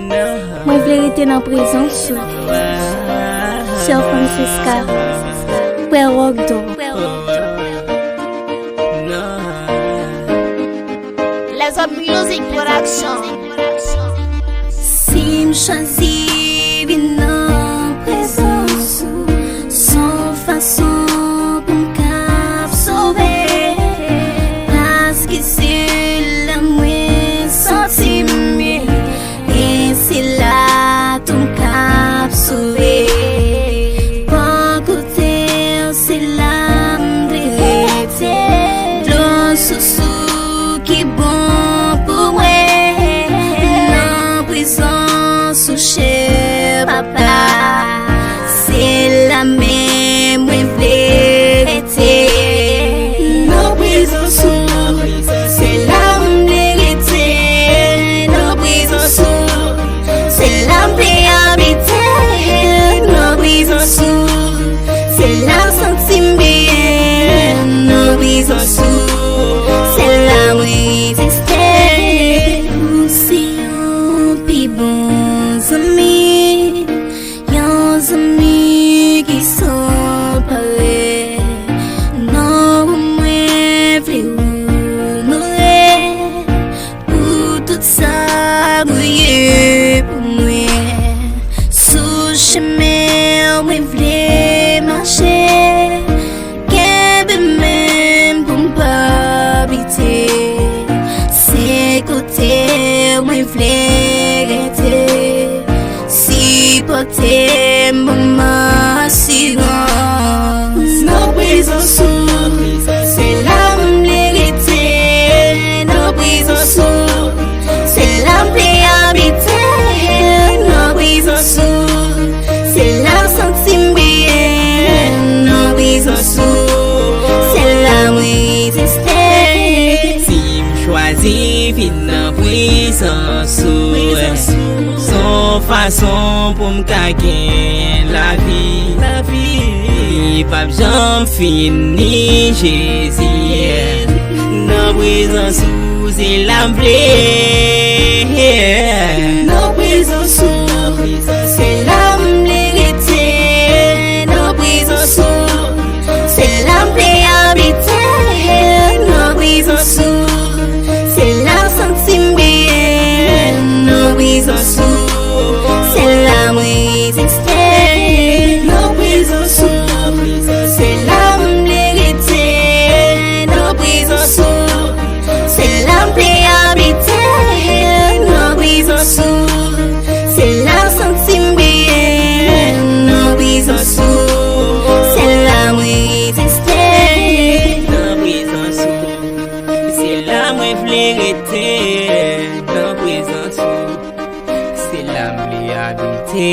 Moi voulais rester dans présence Sœur Francesca Père Ogdo Les autres music production. Si me choisis dans présence sans façon pour me sauver parce que c'est la moins senti mieux et c'est là ton cap sauvé pas côté c'est la vérité l'eau sous qui bon pour moi en présence chez papa c'est la même vérité en présence c'est la vérité en présence c'est la habité en présence c'est la sentiment bien en présence c'est la exister aussi un pi bons amis yons amis qui sont pareils non moi vle mourir pour tout ça mourir pour moi sous chemin moi vle marcher même pour pas habiter c'est côté moi vle rester si porter maman si grand non présence c'est la vérité non présence c'est la habiter non présence c'est la sentiment bien non présence c'est la exister si me choisis dans présence sans façon pour me gagner la vie pas jamais fini Jésus dans présence c'est la vraie dans présence c'est la vérité dans présence c'est la habité dans présence c'est la sentiment bien dans présence c'est la exister dans présence c'est la vérité dans présence c'est la habité dans présence c'est la sentiment bien dans présence c'est la exister dans présence c'est la vérité dans présence c'est la habité